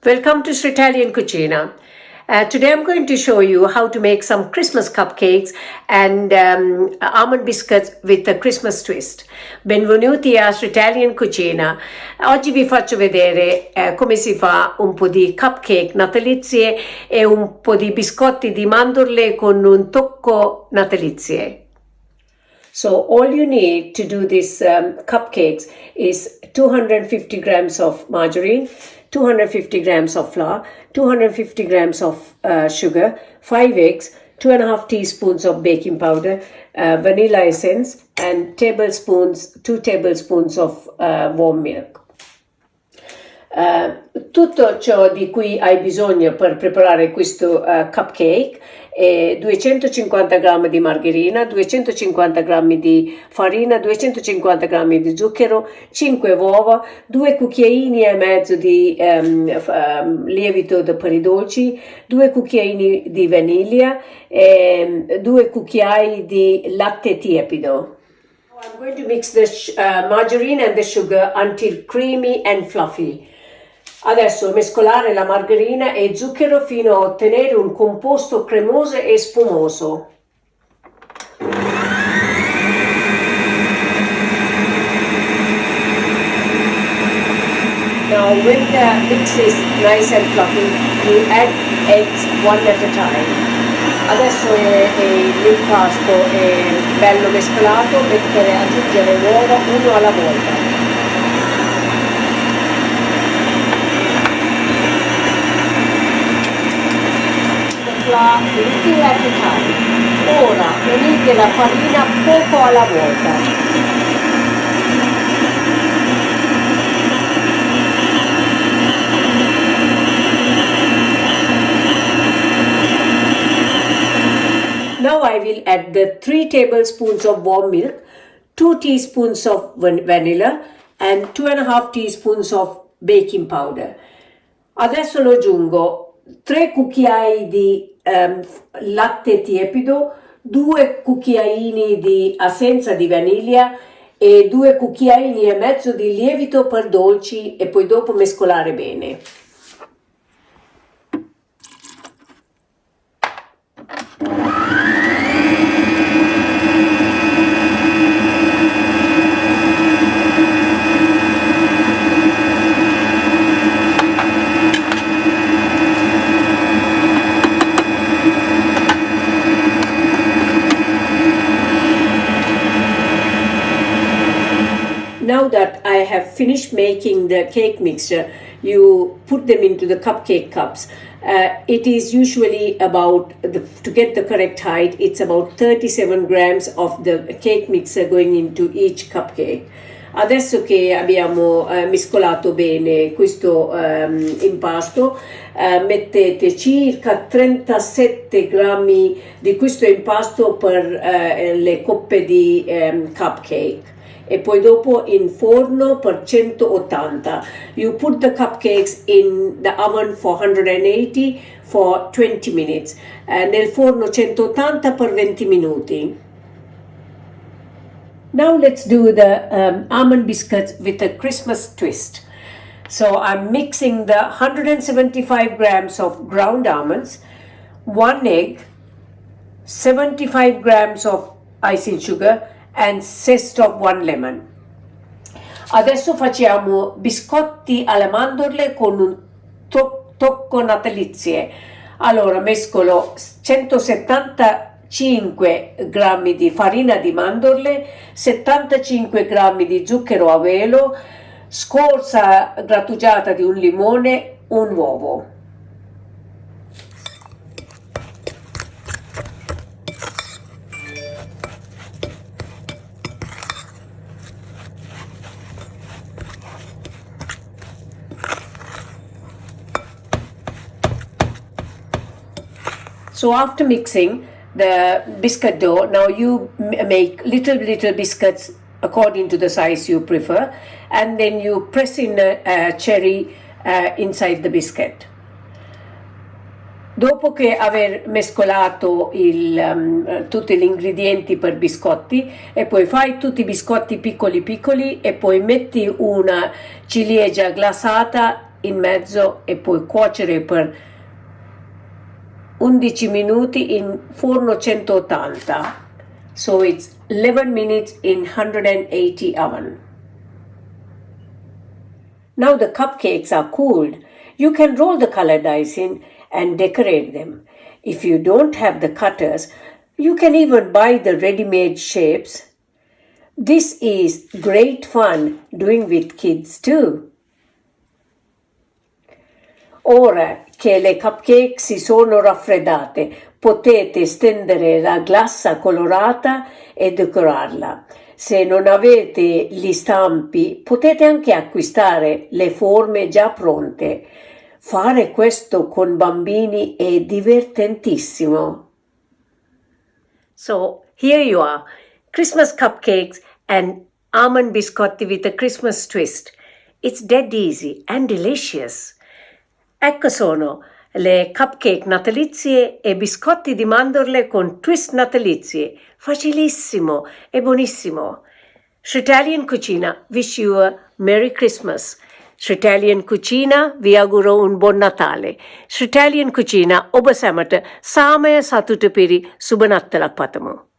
Welcome to Sritalian Cucina. Today I'm going to show you how to make some Christmas cupcakes and almond biscuits with a Christmas twist. Benvenuti a Sritalian Cucina. Oggi vi faccio vedere come si fa un po' di cupcake natalizie e un po' di biscotti di mandorle con un tocco natalizie. So all you need to do these cupcakes is 250 grams of margarine, 250 grams of flour, 250 grams of sugar, 5 eggs, 2.5 teaspoons of baking powder, vanilla essence, and 2 tablespoons of warm milk. Tutto ciò di cui hai bisogno per preparare questo cupcake è 250 g di margherina, 250 g di farina, 250 g di zucchero, 5 uova, 2 cucchiaini e mezzo di lievito per i dolci, 2 cucchiaini di vaniglia e 2 cucchiai di latte tiepido. I'm going to mix the margarine and the sugar until creamy and fluffy. Adesso mescolare la margarina e zucchero fino a ottenere un composto cremoso e spumoso. Now when the mix is nice and fluffy, you add eggs one at a time. Adesso l'impasto è bello mescolato, aggiungere l'uovo uno alla volta. Little at a time. Ora unite la farina poco alla volta. Now I will add the 3 tablespoons of warm milk, 2 teaspoons of vanilla and 2.5 teaspoons of baking powder. Adesso lo aggiungo 3 cucchiai di latte tiepido, 2 cucchiaini di essenza di vaniglia e 2 cucchiaini e mezzo di lievito per dolci e poi dopo mescolare bene. Now that I have finished making the cake mixture, you put them into the cupcake cups. It is usually about, to get the correct height, it's about 37 grams of the cake mixer going into each cupcake. Adesso che abbiamo mescolato bene questo impasto, mettete circa 37 grammi di questo impasto per le coppe di cupcake. E poi dopo in forno per 180. You put the cupcakes in the oven for 180 for 20 minutes. Nel forno 180 per 20 minuti. Now let's do the almond biscuits with a Christmas twist. So I'm mixing the 175 grams of ground almonds, 1 egg, 75 grams of icing sugar, and zest of 1 lemon. Adesso facciamo biscotti alle mandorle con un tocco natalizie. Allora mescolo 175 grammi di farina di mandorle, 75 grammi di zucchero a velo, scorza grattugiata di un limone, un uovo. So after mixing the biscuit dough, now you make little biscuits according to the size you prefer, and then you press in a cherry inside the biscuit. Dopo che aver mescolato tutti gli ingredienti per biscotti, e poi fai tutti i biscotti piccoli e poi metti una ciliegia glassata in mezzo e poi cuocere per 11 minuti in forno 180. So it's 11 minutes in 180 oven. Now the cupcakes are cooled. You can roll the colored icing and decorate them. If you don't have the cutters, you can even buy the ready-made shapes. This is great fun doing with kids too. Ora che le cupcake si sono raffreddate, potete stendere la glassa colorata e decorarla. Se non avete gli stampi, potete anche acquistare le forme già pronte. Fare questo con bambini è divertentissimo. So, here you are, Christmas cupcakes and almond biscotti with a Christmas twist. It's dead easy and delicious. Ecco sono le cupcake natalizie e biscotti di mandorle con twist natalizie. Facilissimo e buonissimo. Sritalian Cucina wish you a Merry Christmas. Sritalian Cucina vi auguro un buon Natale. Sritalian Cucina oba samata samaya satutapiri subanattalak patamu.